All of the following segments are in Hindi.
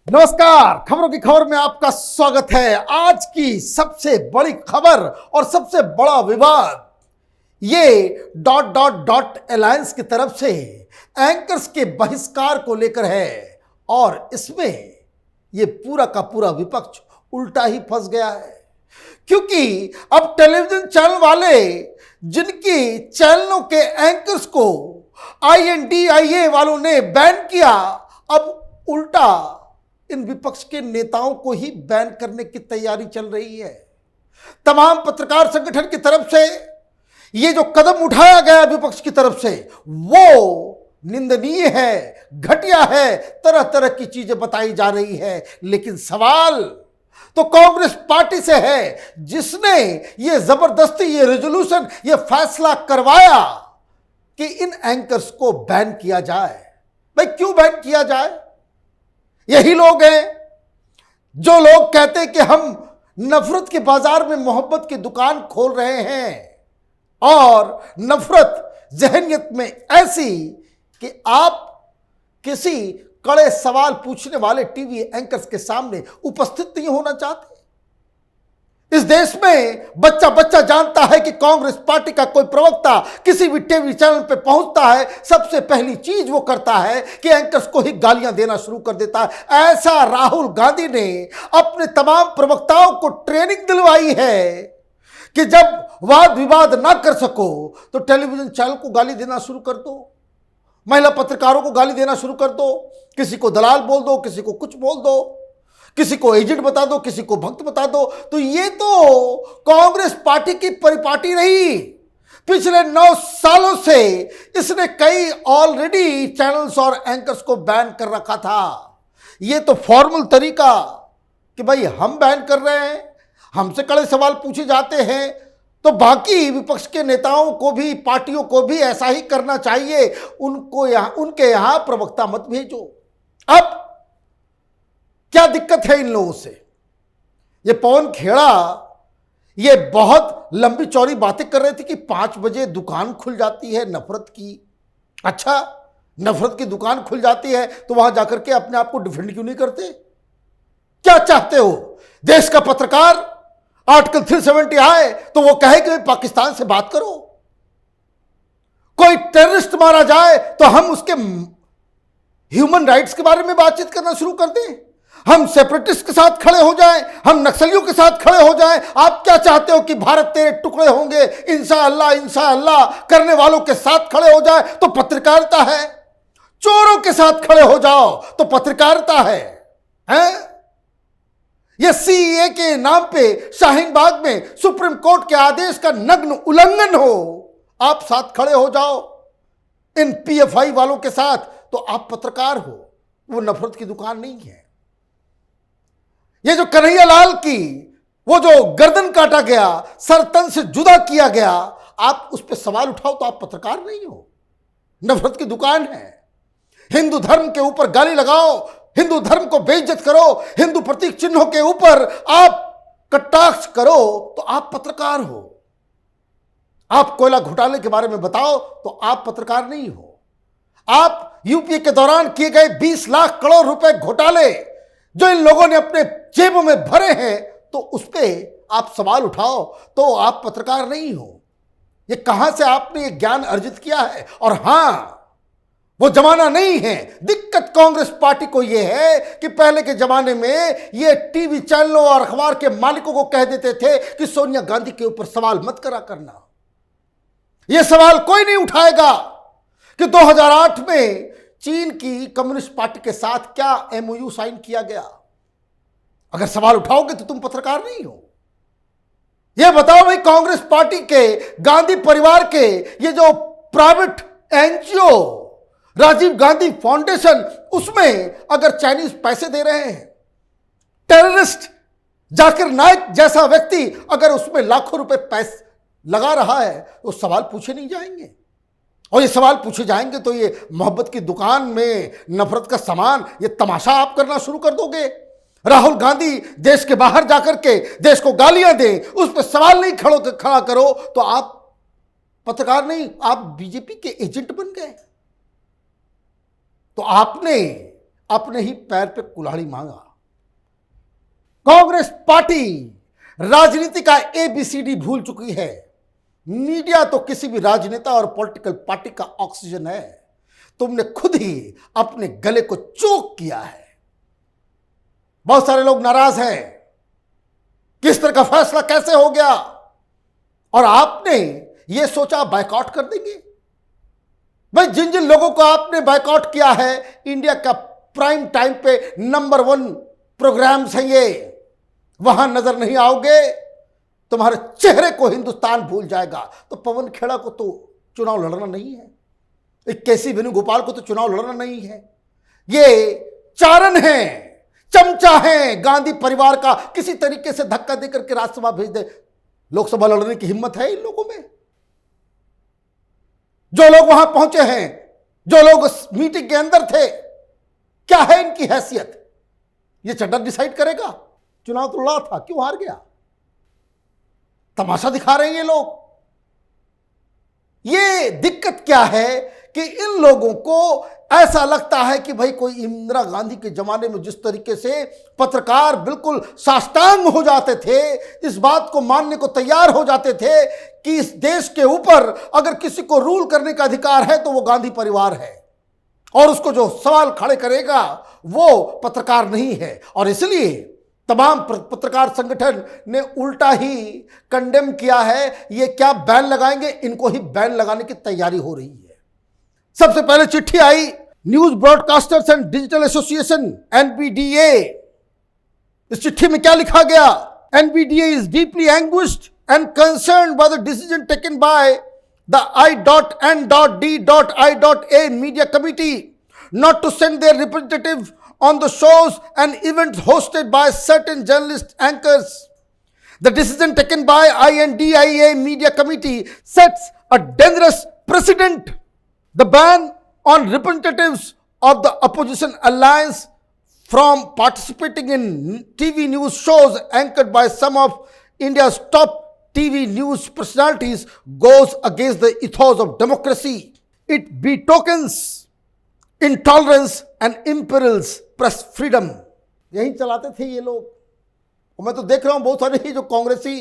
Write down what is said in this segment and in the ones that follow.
नमस्कार, खबरों की खबर में आपका स्वागत है। आज की सबसे बड़ी खबर और सबसे बड़ा विवाद ये डॉट डॉट डॉट अलायंस की तरफ से एंकर्स के बहिष्कार को लेकर है और इसमें ये पूरा का पूरा विपक्ष उल्टा ही फंस गया है, क्योंकि अब टेलीविजन चैनल वाले जिनकी चैनलों के एंकर्स को INDIA वालों ने बैन किया, अब उल्टा इन विपक्ष के नेताओं को ही बैन करने की तैयारी चल रही है। तमाम पत्रकार संगठन की तरफ से ये जो कदम उठाया गया विपक्ष की तरफ से वो निंदनीय है, घटिया है, तरह तरह की चीजें बताई जा रही है। लेकिन सवाल तो कांग्रेस पार्टी से है, जिसने ये जबरदस्ती, ये रेजोल्यूशन, ये फैसला करवाया कि इन एंकर्स को बैन किया जाए। भाई क्यों बैन किया जाए? यही लोग हैं जो लोग कहते हैं कि हम नफरत के बाजार में मोहब्बत की दुकान खोल रहे हैं और नफरत जहनियत में ऐसी कि आप किसी कड़े सवाल पूछने वाले टीवी एंकर्स के सामने उपस्थित नहीं होना चाहते। इस देश में बच्चा बच्चा जानता है कि कांग्रेस पार्टी का कोई प्रवक्ता किसी भी टीवी चैनल पे पहुंचता है, सबसे पहली चीज वो करता है कि एंकर्स को ही गालियां देना शुरू कर देता है। ऐसा राहुल गांधी ने अपने तमाम प्रवक्ताओं को ट्रेनिंग दिलवाई है कि जब वाद विवाद ना कर सको तो टेलीविजन चैनल को गाली देना शुरू कर दो, महिला पत्रकारों को गाली देना शुरू कर दो, किसी को दलाल बोल दो, किसी को कुछ बोल दो, किसी को एजेंट बता दो, किसी को भक्त बता दो। तो ये तो कांग्रेस पार्टी की परिपाटी रही। पिछले 9 सालों से इसने कई ऑलरेडी चैनल्स और एंकर्स को बैन कर रखा था। ये तो फॉर्मल तरीका कि भाई हम बैन कर रहे हैं, हमसे कड़े सवाल पूछे जाते हैं, तो बाकी विपक्ष के नेताओं को भी, पार्टियों को भी ऐसा ही करना चाहिए। उनके यहां प्रवक्ता मत भेजो। अब क्या दिक्कत है इन लोगों से? ये पवन खेड़ा ये बहुत लंबी चौड़ी बातें कर रहे थे कि 5 बजे दुकान खुल जाती है नफरत की। अच्छा, नफरत की दुकान खुल जाती है तो वहां जाकर के अपने आप को डिफेंड क्यों नहीं करते? क्या चाहते हो? देश का पत्रकार आर्टिकल 370 आए तो वो कहे कि पाकिस्तान से बात करो। कोई टेररिस्ट मारा जाए तो हम उसके ह्यूमन राइट्स के बारे में बातचीत करना शुरू कर दें, हम सेपरेटिस्ट के साथ खड़े हो जाएं, हम नक्सलियों के साथ खड़े हो जाएं। आप क्या चाहते हो कि भारत तेरे टुकड़े होंगे इंशाअल्लाह इंशाअल्लाह करने वालों के साथ खड़े हो जाए तो पत्रकारिता है? चोरों के साथ खड़े हो जाओ तो पत्रकारिता है? यह CEA के नाम पे शाहीन बाग में सुप्रीम कोर्ट के आदेश का नग्न उल्लंघन हो, आप साथ खड़े हो जाओ इन PFI वालों के साथ, तो आप पत्रकार हो। वो नफरत की दुकान नहीं है। ये जो कन्हैया लाल की वो जो गर्दन काटा गया, सर तन से जुदा किया गया, आप उस पर सवाल उठाओ तो आप पत्रकार नहीं हो, नफरत की दुकान है। हिंदू धर्म के ऊपर गाली लगाओ, हिंदू धर्म को बेइज्जत करो, हिंदू प्रतीक चिन्हों के ऊपर आप कटाक्ष करो तो आप पत्रकार हो। आप कोयला घोटाले के बारे में बताओ तो आप पत्रकार नहीं हो। आप UPA के दौरान किए गए 20 लाख करोड़ रुपए घोटाले जो इन लोगों ने अपने जेबों में भरे हैं, तो उस पर आप सवाल उठाओ तो आप पत्रकार नहीं हो। ये कहां से आपने ये ज्ञान अर्जित किया है? और हां, वो जमाना नहीं है। दिक्कत कांग्रेस पार्टी को यह है कि पहले के जमाने में ये टीवी चैनलों और अखबार के मालिकों को कह देते थे कि सोनिया गांधी के ऊपर सवाल मत करा करना। यह सवाल कोई नहीं उठाएगा कि 2008 में चीन की कम्युनिस्ट पार्टी के साथ क्या MOU साइन किया गया। अगर सवाल उठाओगे तो तुम पत्रकार नहीं हो। यह बताओ भाई, कांग्रेस पार्टी के, गांधी परिवार के ये जो private NGO Rajiv Gandhi foundation, उसमें अगर चाइनीज पैसे दे रहे हैं, टेररिस्ट जाकिर नाइक जैसा व्यक्ति अगर उसमें लाखों रुपए पैसे लगा रहा है तो सवाल पूछे नहीं जाएंगे। और ये सवाल पूछे जाएंगे तो ये मोहब्बत की दुकान में नफरत का सामान, ये तमाशा आप करना शुरू कर दोगे। राहुल गांधी देश के बाहर जाकर के देश को गालियां दे, उस पर सवाल नहीं खड़ा करो तो आप पत्रकार नहीं, आप बीजेपी के एजेंट बन गए। तो आपने अपने ही पैर पे कुल्हाड़ी मांगा। कांग्रेस पार्टी राजनीति का एबीसीडी भूल चुकी है। मीडिया तो किसी भी राजनेता और पॉलिटिकल पार्टी का ऑक्सीजन है। तुमने खुद ही अपने गले को चोक किया है। बहुत सारे लोग नाराज हैं कि इस तरह का फैसला कैसे हो गया, और आपने यह सोचा बायकॉट कर देंगे। भाई, जिन जिन लोगों को आपने बायकॉट किया है, इंडिया का प्राइम टाइम पे नंबर 1 प्रोग्राम्स हैं ये, वहां नजर नहीं आओगे, तुम्हारे चेहरे को हिंदुस्तान भूल जाएगा। तो पवन खेड़ा को तो चुनाव लड़ना नहीं है, केसी वेणुगोपाल को तो चुनाव लड़ना नहीं है। ये चारण है, चमचा है गांधी परिवार का। किसी तरीके से धक्का देकर के राज्यसभा भेज दे। लोकसभा लड़ने की हिम्मत है इन लोगों में? जो लोग वहां पहुंचे हैं, जो लोग उस मीटिंग के अंदर थे, क्या है इनकी हैसियत? ये चड्डा डिसाइड करेगा? चुनाव तो लड़ा था, क्यों हार गया? तमाशा दिखा रहे हैं ये लोग। ये दिक्कत क्या है कि इन लोगों को ऐसा लगता है कि भाई कोई इंदिरा गांधी के जमाने में जिस तरीके से पत्रकार बिल्कुल साष्टांग हो जाते थे, इस बात को मानने को तैयार हो जाते थे कि इस देश के ऊपर अगर किसी को रूल करने का अधिकार है तो वो गांधी परिवार है, और उसको जो सवाल खड़े करेगा वो पत्रकार नहीं है। और इसलिए तमाम पत्रकार संगठन ने उल्टा ही कंडेम किया है। ये क्या बैन लगाएंगे, इनको ही बैन लगाने की तैयारी हो रही है। सबसे पहले चिट्ठी आई news broadcasters and digital association NBDA. इस चिट्ठी में क्या लिखा गया? NBDA is deeply anguished and concerned by the decision taken by the I.N.D.I.A media committee not to send their representative on the shows and events hosted by certain journalist anchors. The decision taken by INDIA media committee sets a dangerous precedent. The ban on representatives of the opposition alliance from participating in TV news shows anchored by some of India's top TV news personalities goes against the ethos of democracy. It betokens intolerance and imperils press freedom. यही चलाते थे ये लोग। और मैं तो देख रहा हूं बहुत सारे ही जो कांग्रेसी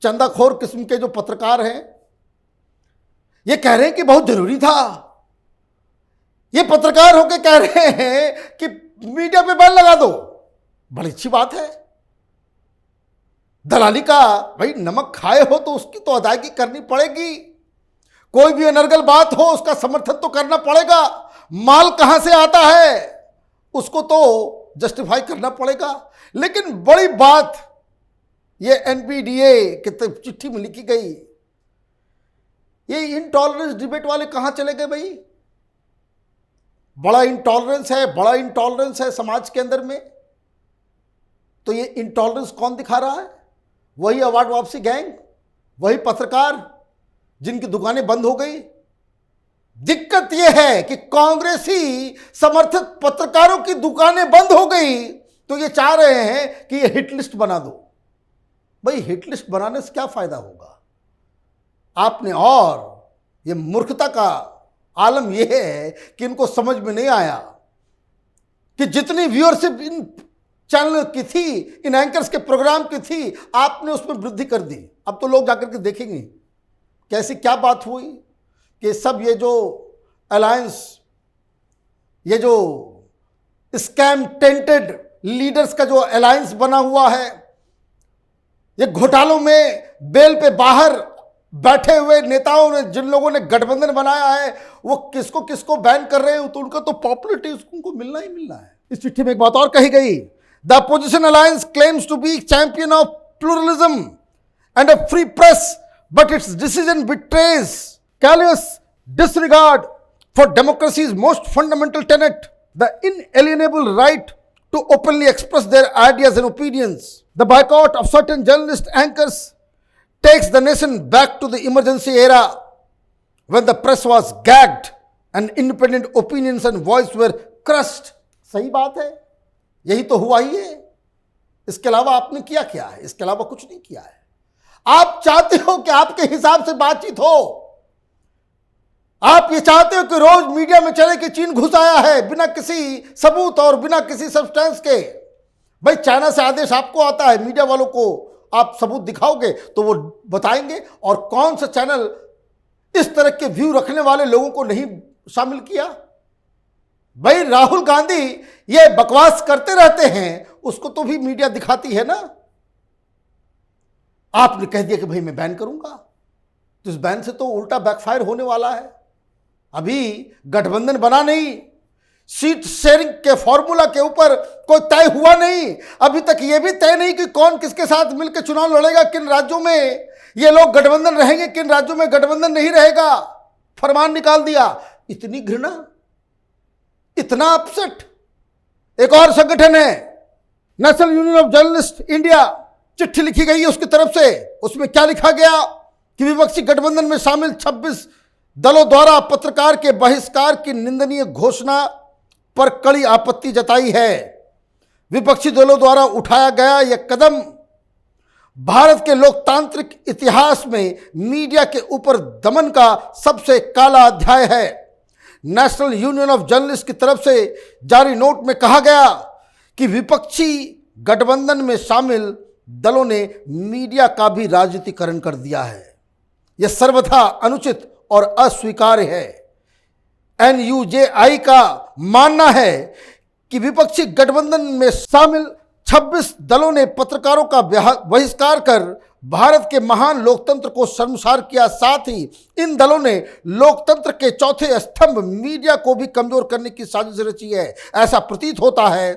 चंदाखोर किस्म के जो पत्रकार हैं, ये कह रहे हैं कि बहुत जरूरी था। ये पत्रकार होकर कह रहे हैं कि मीडिया पे बैन लगा दो। बड़ी अच्छी बात है। दलाली का भाई नमक खाए हो तो उसकी तो अदायगी करनी पड़ेगी। कोई भी अनर्गल बात हो उसका समर्थन तो करना पड़ेगा। माल कहां से आता है उसको तो जस्टिफाई करना पड़ेगा। लेकिन बड़ी बात ये एनपीडीए के चिट्ठी में लिखी गई, ये इनटॉलरेंस डिबेट वाले कहां चले गए भाई? बड़ा इंटॉलरेंस है समाज के अंदर में। तो ये इंटॉलरेंस कौन दिखा रहा है? वही अवार्ड वापसी गैंग, वही पत्रकार जिनकी दुकानें बंद हो गई। दिक्कत यह है कि कांग्रेसी समर्थित पत्रकारों की दुकानें बंद हो गई तो ये चाह रहे हैं कि ये हिट लिस्ट बना दो। भाई हिट लिस्ट बनाने से क्या फायदा होगा आपने? और ये मूर्खता का आलम यह है कि इनको समझ में नहीं आया कि जितनी व्यूअरशिप इन चैनल की थी, इन एंकर्स के प्रोग्राम की थी, आपने उसमें वृद्धि कर दी। अब तो लोग जाकर के देखेंगे कैसी क्या बात हुई कि सब ये जो अलायंस, ये जो स्कैम टेंटेड लीडर्स का जो अलायंस बना हुआ है, ये घोटालों में बेल पे बाहर बैठे हुए नेताओं ने, जिन लोगों ने गठबंधन बनाया है, वो किसको किसको बैन कर रहे हैं तो उनका तो पॉपुलरिटी उनको मिलना ही मिलना है। इस चिट्ठी में एक बात और कही गई, the opposition alliance claims to be champion of pluralism and a free press, but its decision betrays callous disregard for democracy's most fundamental tenet, the inalienable right to openly express their ideas and opinions. The boycott of certain journalist anchors takes the nation back to the emergency era when the press was gagged and independent opinions and voice were crushed. सही बात है, यही तो हुआ ही है। इसके अलावा आपने किया क्या है? इसके अलावा कुछ नहीं किया है। आप चाहते हो कि आपके हिसाब से बातचीत हो, आप ये चाहते हो कि रोज मीडिया में चले कि चीन घुस आया है बिना किसी सबूत और बिना किसी सब्सटेंस के। भाई चाइना से आदेश आपको आता है, मीडिया वालों को आप सबूत दिखाओगे तो वो बताएंगे। और कौन सा चैनल इस तरह के व्यू रखने वाले लोगों को नहीं शामिल किया? भाई राहुल गांधी ये बकवास करते रहते हैं, उसको तो भी मीडिया दिखाती है ना। आपने कह दिया कि भाई मैं बैन करूंगा, तो इस बैन से तो उल्टा बैकफायर होने वाला है। अभी गठबंधन बना नहीं, सीट शेयरिंग के फॉर्मूला के ऊपर कोई तय हुआ नहीं, अभी तक यह भी तय नहीं कि कौन किसके साथ मिलकर चुनाव लड़ेगा, किन राज्यों में ये लोग गठबंधन रहेंगे, किन राज्यों में गठबंधन नहीं रहेगा। फरमान निकाल दिया। इतनी घृणा, इतना अपसेट। एक और संगठन है national union of journalist India, चिट्ठी लिखी गई है उसकी तरफ से। उसमें क्या लिखा गया कि विपक्षी गठबंधन में शामिल 26 दलों द्वारा पत्रकार के बहिष्कार की निंदनीय घोषणा पर कड़ी आपत्ति जताई है। विपक्षी दलों द्वारा उठाया गया यह कदम भारत के लोकतांत्रिक इतिहास में मीडिया के ऊपर दमन का सबसे काला अध्याय है। नेशनल यूनियन ऑफ जर्नलिस्ट की तरफ से जारी नोट में कहा गया कि विपक्षी गठबंधन में शामिल दलों ने मीडिया का भी राजनीतिकरण कर दिया है। यह सर्वथा अनुचित और अस्वीकार्य है। एनयूजेआई का मानना है कि विपक्षी गठबंधन में शामिल 26 दलों ने पत्रकारों का बहिष्कार कर भारत के महान लोकतंत्र को शर्मसार किया। साथ ही इन दलों ने लोकतंत्र के चौथे स्तंभ मीडिया को भी कमजोर करने की साजिश रची है। ऐसा प्रतीत होता है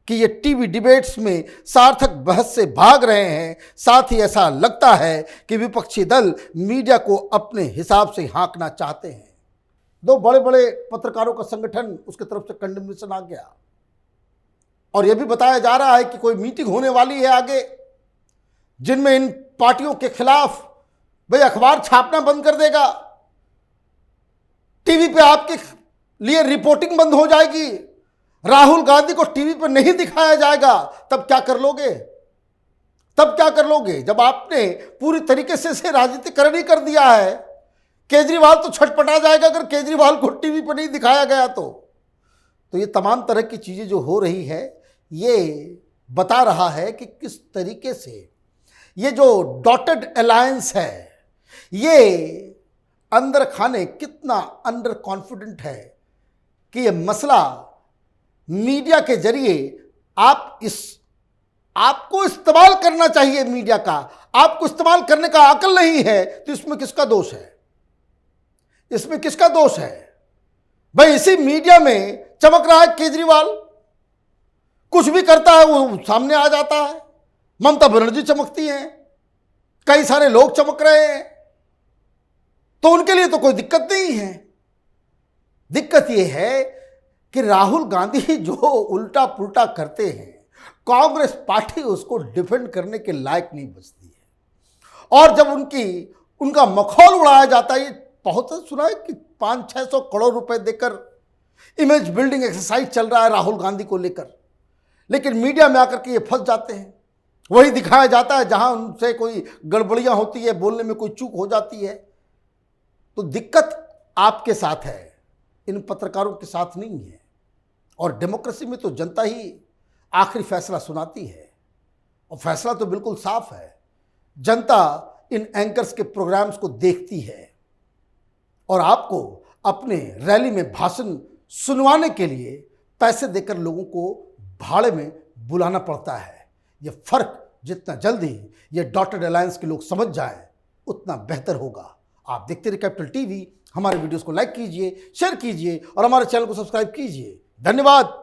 कि ये टीवी डिबेट्स में सार्थक बहस से भाग रहे हैं। साथ ही ऐसा लगता है कि विपक्षी दल मीडिया को अपने हिसाब से हाँकना चाहते हैं। दो बड़े बड़े पत्रकारों का संगठन, उसके तरफ से कंडेमनेशन आ गया और यह भी बताया जा रहा है कि कोई मीटिंग होने वाली है आगे, जिनमें इन पार्टियों के खिलाफ भाई अखबार छापना बंद कर देगा, टीवी पे आपके लिए रिपोर्टिंग बंद हो जाएगी, राहुल गांधी को टीवी पर नहीं दिखाया जाएगा। तब क्या कर लोगे? तब क्या कर लोगे जब आपने पूरी तरीके से राजनीतिकरण ही कर दिया है? केजरीवाल तो छटपटा जाएगा अगर केजरीवाल को टीवी पर नहीं दिखाया गया तो ये तमाम तरह की चीजें जो हो रही है, ये बता रहा है कि किस तरीके से ये जो डॉटेड अलायंस है, ये अंदर खाने कितना अंडर कॉन्फिडेंट है कि ये मसला मीडिया के जरिए आपको इस्तेमाल करना चाहिए। मीडिया का आपको इस्तेमाल करने का अकल नहीं है तो इसमें किसका दोष है? इसमें किसका दोष है? भाई इसी मीडिया में चमक रहा है केजरीवाल, कुछ भी करता है वो सामने आ जाता है। ममता बनर्जी चमकती हैं, कई सारे लोग चमक रहे हैं, तो उनके लिए तो कोई दिक्कत नहीं है। दिक्कत यह है कि राहुल गांधी जो उल्टा पुल्टा करते हैं, कांग्रेस पार्टी उसको डिफेंड करने के लायक नहीं बचती है। और जब उनका मखौल उड़ाया जाता है, ये बहुत सुना है कि 500-600 करोड़ रुपए देकर इमेज बिल्डिंग एक्सरसाइज चल रहा है राहुल गांधी को लेकर, लेकिन मीडिया में आकर के ये फंस जाते हैं। वही दिखाया जाता है जहां उनसे कोई गड़बड़ियां होती है, बोलने में कोई चूक हो जाती है। तो दिक्कत आपके साथ है, इन पत्रकारों के साथ नहीं है। और डेमोक्रेसी में तो जनता ही आखिरी फैसला सुनाती है, और फैसला तो बिल्कुल साफ है। जनता इन एंकर्स के प्रोग्राम्स को देखती है और आपको अपने रैली में भाषण सुनवाने के लिए पैसे देकर लोगों को भाड़े में बुलाना पड़ता है। ये फर्क जितना जल्दी ये डॉटेड अलायंस के लोग समझ जाएं, उतना बेहतर होगा। आप देखते रहिए कैपिटल टीवी। हमारे वीडियोस को लाइक कीजिए, शेयर कीजिए और हमारे चैनल को सब्सक्राइब कीजिए। धन्यवाद।